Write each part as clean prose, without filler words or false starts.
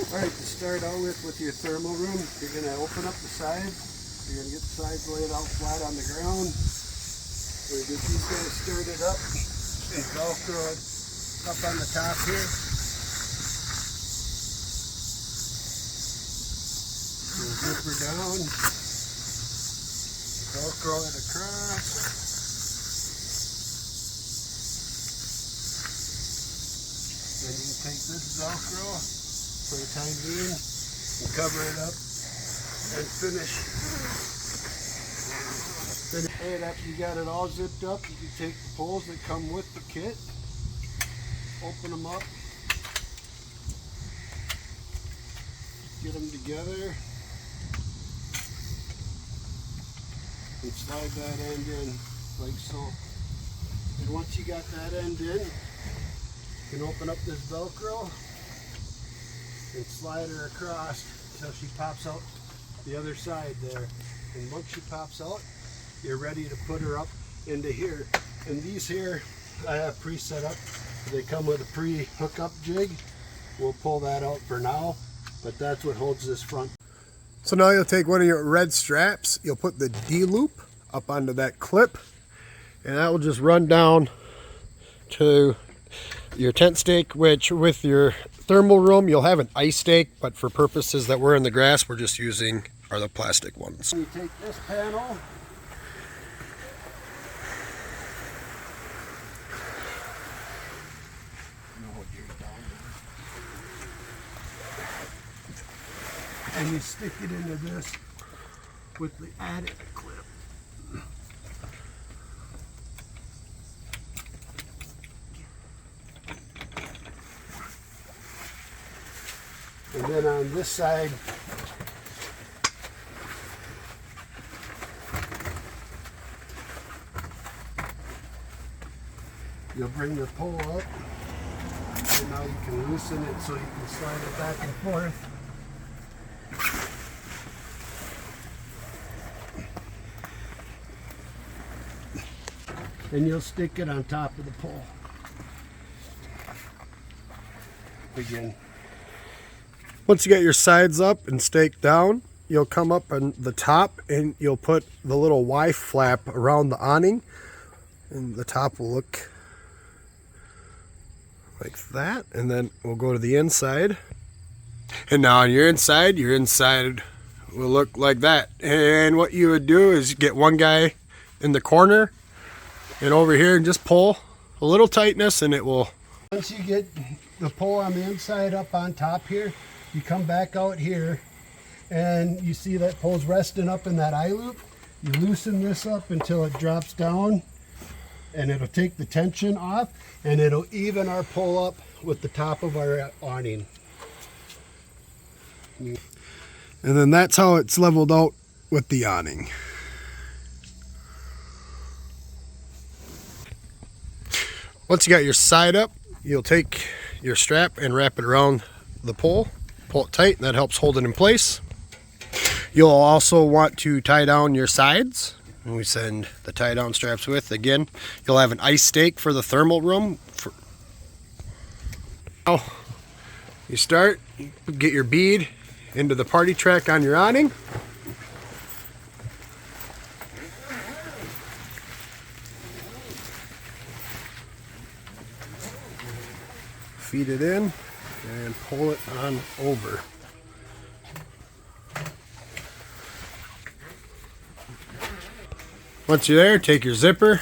Alright, to start out with your thermal room, you're going to open up the sides. You're going to get the sides laid out flat on the ground. We're going to get these guys started up and Velcro it up on the top here. We'll zipper down, Velcro it across. Then you can take this Velcro for the time being and cover it up and finish. And after you got it all zipped up, you can take the poles that come with the kit, open them up, get them together, and slide that end in like so. And once you got that end in, you can open up this Velcro and slide her across until she pops out the other side there. And once she pops out, you're ready to put her up into here. And these here I have pre-set up. They come with a pre-hookup jig. We'll pull that out for now, but that's what holds this front. So now you'll take one of your red straps, you'll put the D-loop up onto that clip, and that will just run down to your tent stake, which with your thermal room you'll have an ice stake, but for purposes that we're in the grass, we're just using are the plastic ones. You take this panel, and you stick it into this with the added clip. And then on this side, you'll bring the pole up, and now you can loosen it so you can slide it back and forth. And you'll stick it on top of the pole. Again. Once you get your sides up and staked down, you'll come up on the top and you'll put the little Y flap around the awning, and the top will look like that. And then we'll go to the inside, and now on your inside will look like that. And what you would do is get one guy in the corner and over here and just pull a little tightness, and it will. Once you get the pole on the inside up on top here, you come back out here and you see that pole's resting up in that eye loop. You loosen this up until it drops down, and it'll take the tension off, and it'll even our pole up with the top of our awning. And then that's how it's leveled out with the awning. Once you got your side up, you'll take your strap and wrap it around the pole. Pull it tight, and that helps hold it in place. You'll also want to tie down your sides, and we send the tie down straps with. Again, you'll have an ice stake for the thermal room. Now you start, you get your bead into the party track on your awning. Feed it in and pull it on over. Once you're there, take your zipper,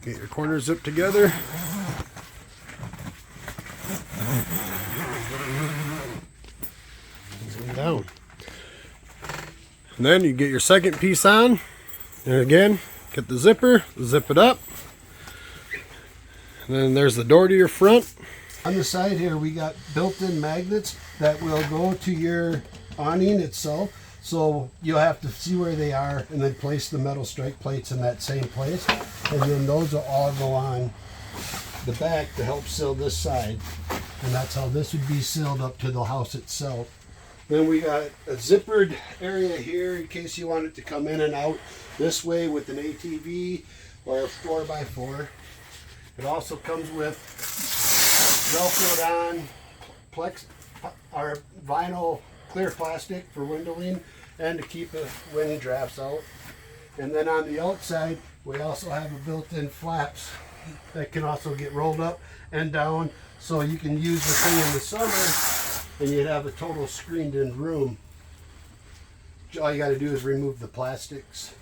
get your corners zipped together, zoom down, and then you get your second piece on. And again, get the zipper, zip it up, and then there's the door to your front. On the side here, we got built-in magnets that will go to your awning itself. So you'll have to see where they are and then place the metal strike plates in that same place. And then those will all go on the back to help seal this side. And that's how this would be sealed up to the house itself. Then we got a zippered area here in case you want it to come in and out this way with an ATV. or a 4x4. It also comes with Velcroed on plex or vinyl clear plastic for windowing and to keep the wind drafts out. And then on the outside, we also have a built-in flaps that can also get rolled up and down, so you can use the thing in the summer and you'd have a total screened-in room. All you got to do is remove the plastics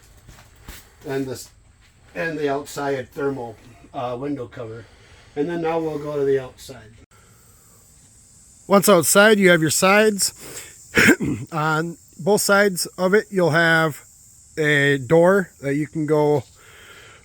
and the outside thermal window cover. And then now we'll go to the outside. Once outside, you have your sides. On both sides of it, you'll have a door that you can go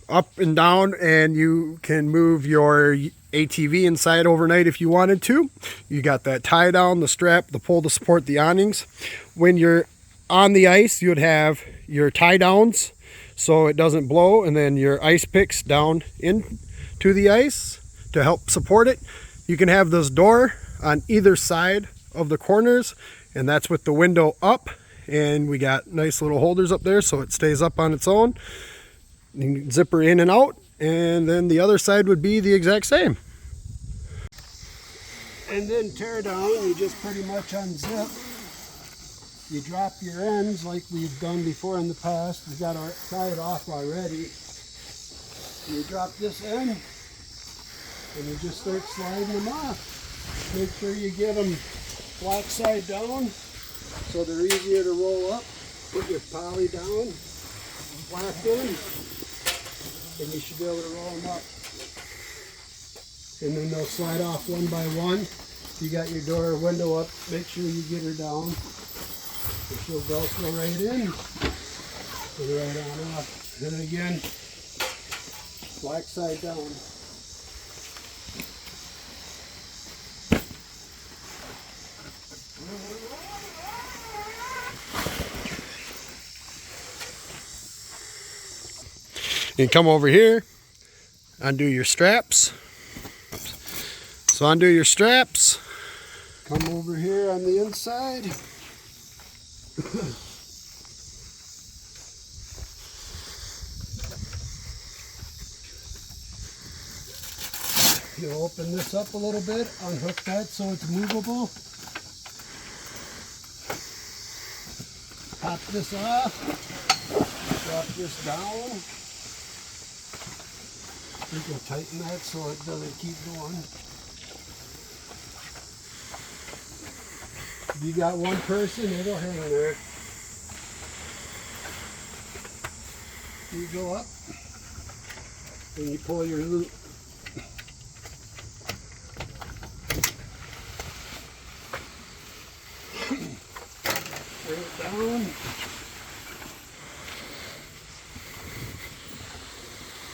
up and down, and you can move your ATV inside overnight if you wanted to. You got that tie down, the strap, the pole to support the awnings. When you're on the ice, you'd have your tie downs so it doesn't blow, and then your ice picks down into the ice to help support it. You can have this door on either side of the corners, and that's with the window up, and we got nice little holders up there so it stays up on its own. You can zipper in and out, and then the other side would be the exact same. And then tear down, you just pretty much unzip. You drop your ends like we've done before in the past. We got our side off already. You drop this end, and you just start sliding them off. Make sure you get them flat side down so they're easier to roll up. Put your poly down, flat in, and you should be able to roll them up. And then they'll slide off one by one. You got your door or window up, make sure you get her down. And she'll Velcro right in, and right on off. Then again, black side down. You can come over here, undo your straps. So undo your straps. Come over here on the inside. You open this up a little bit, unhook that so it's movable. Pop this off, drop this down. You can tighten that so it doesn't keep going. If you got one person, it'll hang there. You go up and you pull your loop. Bring it down.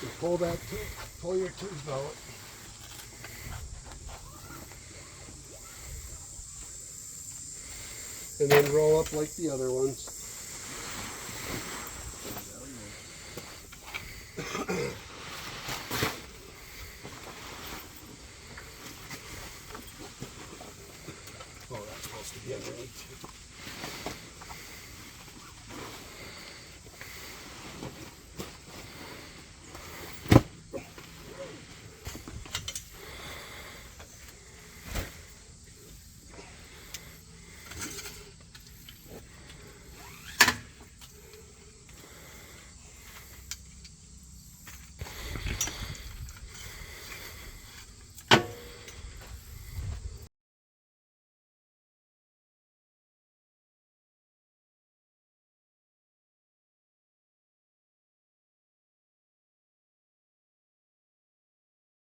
You pull your tube out. And then roll up like the other ones. Oh, that's supposed to be underneath.